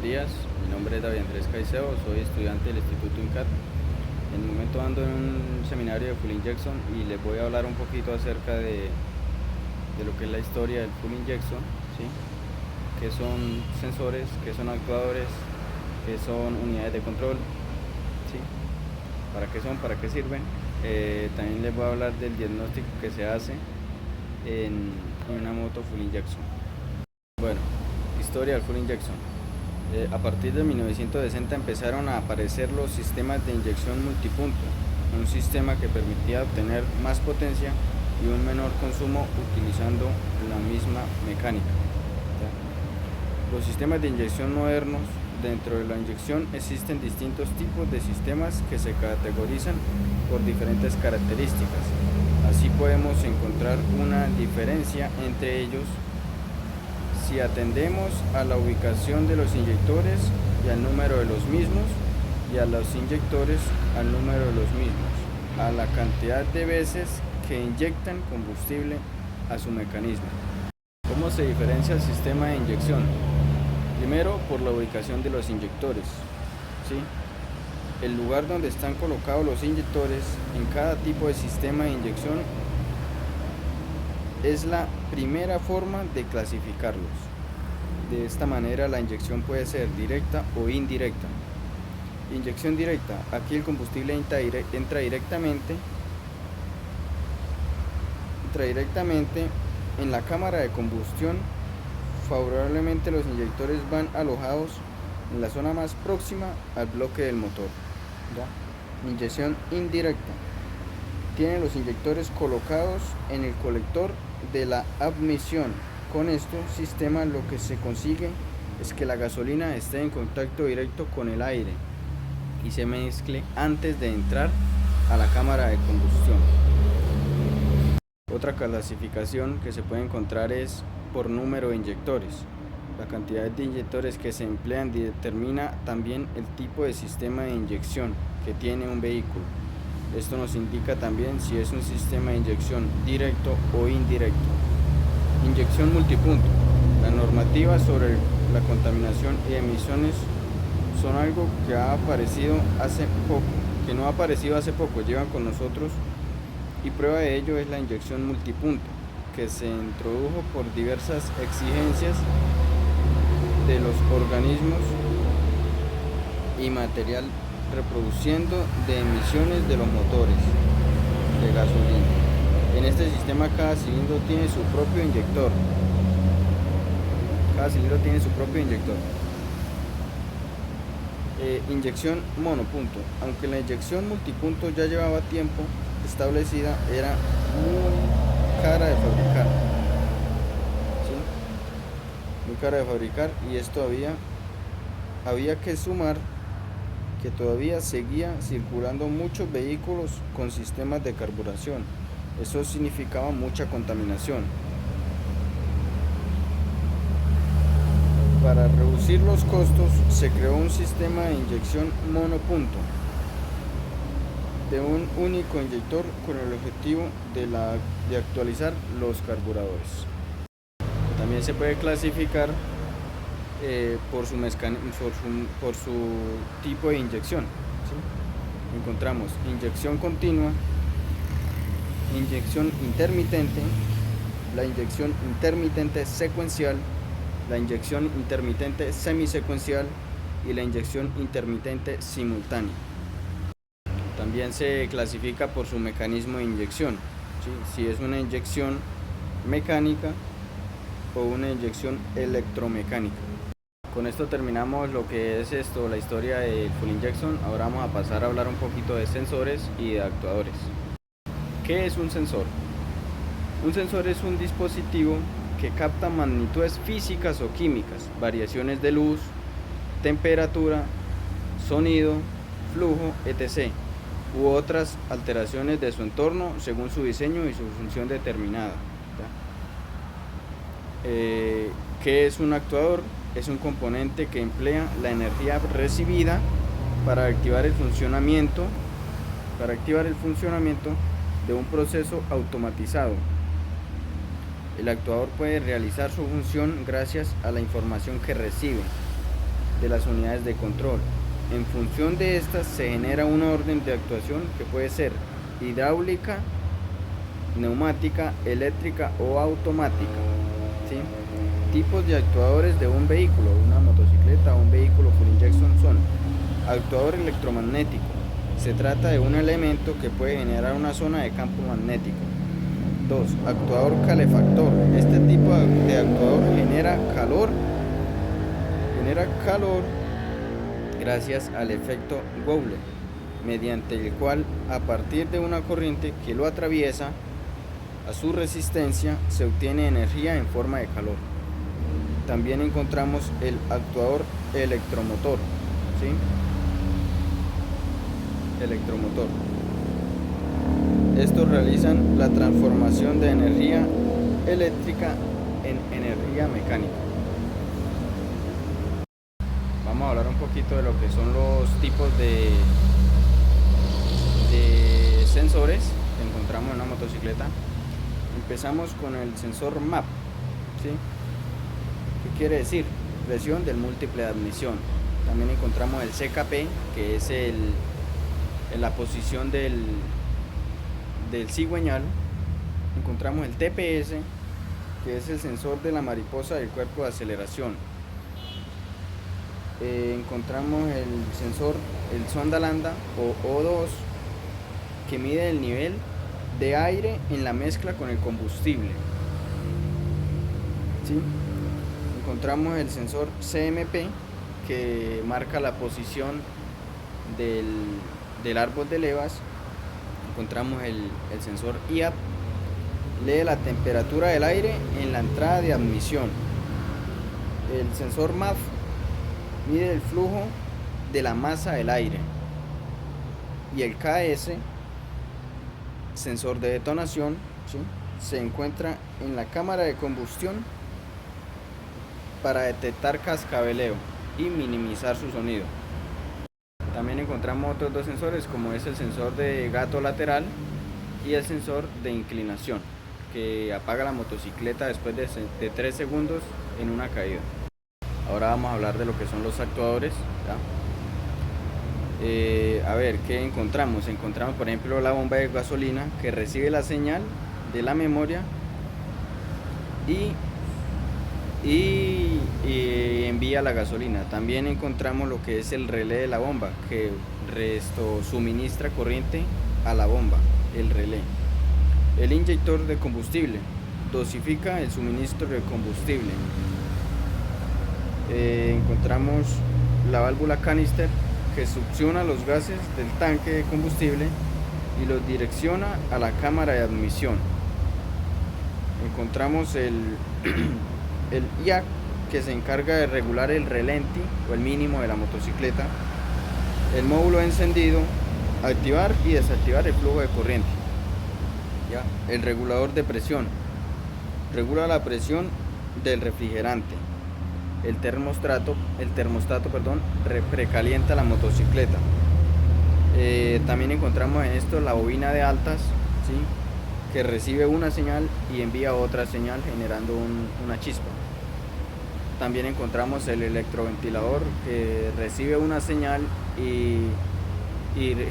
días, mi nombre es David Andrés Caicedo, soy estudiante del Instituto INCAT. En el momento ando en un seminario de Full Injection y les voy a hablar un poquito acerca de lo que es la historia del Full Injection, ¿sí? Qué son sensores, qué son actuadores, qué son unidades de control, ¿sí? Para qué son, para qué sirven. También les voy a hablar del diagnóstico que se hace en una moto Full Injection. Bueno, historia del Full Injection. A partir de 1960 empezaron a aparecer los sistemas de inyección multipunto, un sistema que permitía obtener más potencia y un menor consumo utilizando la misma mecánica. Los sistemas de inyección modernos, dentro de la inyección existen distintos tipos de sistemas que se categorizan por diferentes características. Así podemos encontrar una diferencia entre ellos si atendemos a la ubicación de los inyectores y al número de los mismos, y a los inyectores al número de los mismos, a la cantidad de veces que inyectan combustible a su mecanismo. ¿Cómo se diferencia el sistema de inyección? Primero, por la ubicación de los inyectores, ¿sí? El lugar donde están colocados los inyectores en cada tipo de sistema de inyección es la primera forma de clasificarlos. De esta manera la inyección puede ser directa o indirecta. Inyección directa: aquí el combustible entra directamente en la cámara de combustión. Favorablemente los inyectores van alojados en la zona más próxima al bloque del motor. ¿Ya? Inyección indirecta: tienen los inyectores colocados en el colector de la admisión. Con este sistema lo que se consigue es que la gasolina esté en contacto directo con el aire y se mezcle antes de entrar a la cámara de combustión. Otra clasificación que se puede encontrar es por número de inyectores. La cantidad de inyectores que se emplean determina también el tipo de sistema de inyección que tiene un vehículo. Esto nos indica también si es un sistema de inyección directo o indirecto. Inyección multipunto. La normativa sobre la contaminación y emisiones son algo que ha aparecido hace poco, que no ha aparecido hace poco, llevan con nosotros, y prueba de ello es la inyección multipunto, que se introdujo por diversas exigencias de los organismos y material reproduciendo de emisiones de los motores de gasolina. En este sistema cada cilindro tiene su propio inyector. Inyección monopunto. Aunque la inyección multipunto ya llevaba tiempo establecida, era muy cara de fabricar. ¿Sí? Muy cara de fabricar, y esto había que sumar que todavía seguía circulando muchos vehículos con sistemas de carburación. Eso significaba mucha contaminación. Para reducir los costos se creó un sistema de inyección monopunto de un único inyector con el objetivo de actualizar los carburadores. También se puede clasificar por su tipo de inyección, ¿sí? Encontramos inyección continua, inyección intermitente, la inyección intermitente secuencial, la inyección intermitente semisecuencial y la inyección intermitente simultánea. También se clasifica por su mecanismo de inyección, ¿sí? Si es una inyección mecánica o una inyección electromecánica. Con esto terminamos lo que es la historia del Full Injection. Ahora vamos a pasar a hablar un poquito de sensores y de actuadores. ¿Qué es un sensor? Un sensor es un dispositivo que capta magnitudes físicas o químicas, variaciones de luz, temperatura, sonido, flujo, etc., u otras alteraciones de su entorno según su diseño y su función determinada. ¿Qué es un actuador? Es un componente que emplea la energía recibida para activar el funcionamiento de un proceso automatizado. El actuador puede realizar su función gracias a la información que recibe. de las unidades de control. En función de estas se genera un orden de actuación que puede ser hidráulica, neumática, eléctrica o automática, ¿sí? Tipos de actuadores de un vehículo, una motocicleta o un vehículo full injection son: actuador electromagnético. Se trata de un elemento que puede generar una zona de campo magnético. 2. Actuador calefactor. Este tipo de actuador genera calor gracias al efecto Joule, mediante el cual, a partir de una corriente que lo atraviesa, a su resistencia se obtiene energía en forma de calor. También encontramos el actuador electromotor, ¿sí? Electromotor. Estos realizan la transformación de energía eléctrica en energía mecánica. Vamos a hablar un poquito de lo que son los tipos de sensores que encontramos en una motocicleta. Empezamos con el sensor MAP, ¿sí? ¿Qué quiere decir? Presión del múltiple de admisión. También encontramos el CKP, que es la posición del cigüeñal. Encontramos el TPS, que es el sensor de la mariposa del cuerpo de aceleración. Encontramos el sensor, el sonda lambda o O2, que mide el nivel de aire en la mezcla con el combustible, ¿sí? Encontramos el sensor CMP, que marca la posición del árbol de levas. Encontramos el sensor IAP, lee la temperatura del aire en la entrada de admisión. El sensor MAF mide el flujo de la masa del aire. Y el KS, sensor de detonación, ¿sí? Se encuentra en la cámara de combustión para detectar cascabeleo y minimizar su sonido. También encontramos otros dos sensores, como es el sensor de gato lateral y el sensor de inclinación, que apaga la motocicleta después de 3 segundos en una caída. Ahora vamos a hablar de lo que son los actuadores, ¿ya? A ver, ¿qué encontramos? Encontramos, por ejemplo, la bomba de gasolina, que recibe la señal de la memoria y envía la gasolina. También encontramos lo que es el relé de la bomba, que suministra corriente a la bomba, el relé. El inyector de combustible dosifica el suministro de combustible. Encontramos la válvula canister, que succiona los gases del tanque de combustible y los direcciona a la cámara de admisión. Encontramos el IAC, que se encarga de regular el relenti o el mínimo de la motocicleta. El módulo de encendido, activar y desactivar el flujo de corriente. ¿Ya? El regulador de presión regula la presión del refrigerante. El termostato, precalienta la motocicleta. También encontramos en esto la bobina de altas, ¿sí? Que recibe una señal y envía otra señal generando una chispa. También encontramos el electroventilador, que recibe una señal y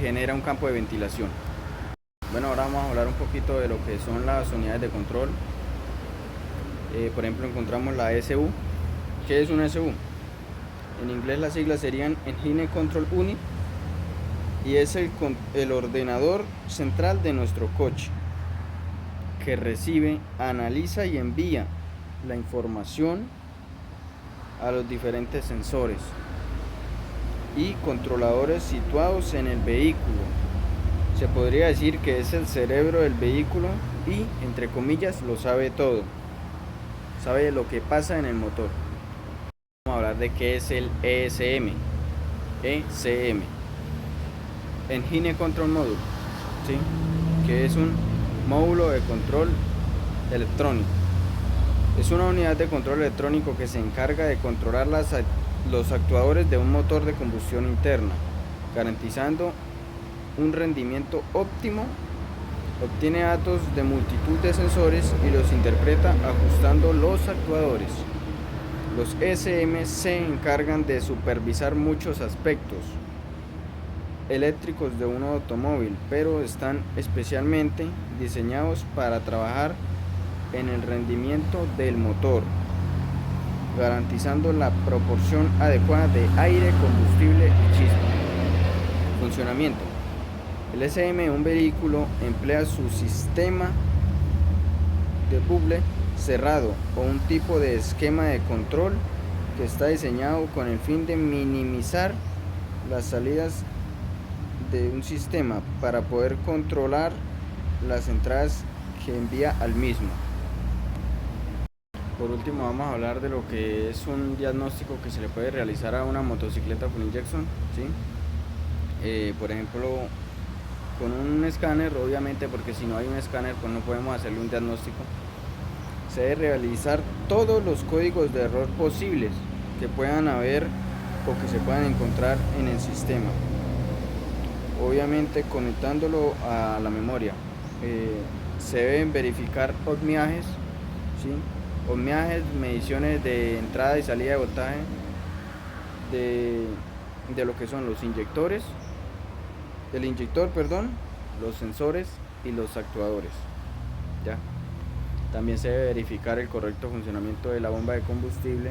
genera un campo de ventilación. Bueno, ahora vamos a hablar un poquito de lo que son las unidades de control. Por ejemplo, encontramos la SU. ¿Qué es una SU? En inglés las siglas serían Engine Control Unit, y es el ordenador central de nuestro coche, que recibe, analiza y envía la información a los diferentes sensores y controladores situados en el vehículo. Se podría decir que es el cerebro del vehículo y, entre comillas, lo sabe todo. Sabe lo que pasa en el motor. Vamos a hablar de qué es el ECM. Engine Control Module, ¿sí? Que es un módulo de control electrónico. Es una unidad de control electrónico que se encarga de controlar los actuadores de un motor de combustión interna, garantizando un rendimiento óptimo. Obtiene datos de multitud de sensores y los interpreta ajustando los actuadores. Los SM se encargan de supervisar muchos aspectos eléctricos de un automóvil, pero están especialmente diseñados para trabajar en el rendimiento del motor, garantizando la proporción adecuada de aire, combustible y chispa. Funcionamiento. El SM de un vehículo emplea su sistema de bucle cerrado o un tipo de esquema de control que está diseñado con el fin de minimizar las salidas de un sistema para poder controlar las entradas que envía al mismo. Por último vamos a hablar de lo que es un diagnóstico que se le puede realizar a una motocicleta full injection, ¿sí? Por ejemplo, con un escáner, obviamente, porque si no hay un escáner pues no podemos hacerle un diagnóstico. Se debe realizar todos los códigos de error posibles que puedan haber o que se puedan encontrar en el sistema, obviamente conectándolo a la memoria. Se deben verificar ohmiajes, ¿sí? Ohmiajes, mediciones de entrada y salida de voltaje de lo que son los inyectores, el inyector, perdón, los sensores y los actuadores, ¿ya? También se debe verificar el correcto funcionamiento de la bomba de combustible,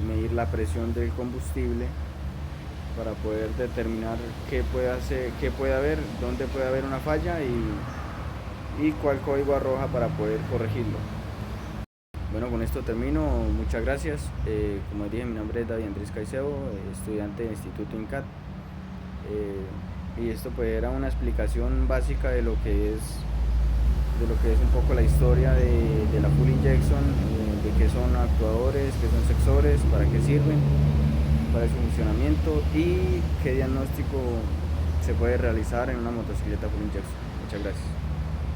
medir la presión del combustible para poder determinar qué puede haber, dónde puede haber una falla y cuál código arroja para poder corregirlo. Bueno, con esto termino. Muchas gracias. Como dije, mi nombre es David Andrés Caicedo, estudiante del Instituto INCAT. Y esto pues era una explicación básica de lo que es un poco la historia de la full injection, de qué son actuadores, qué son sensores, para qué sirven, para su funcionamiento y qué diagnóstico se puede realizar en una motocicleta full injection. Muchas gracias.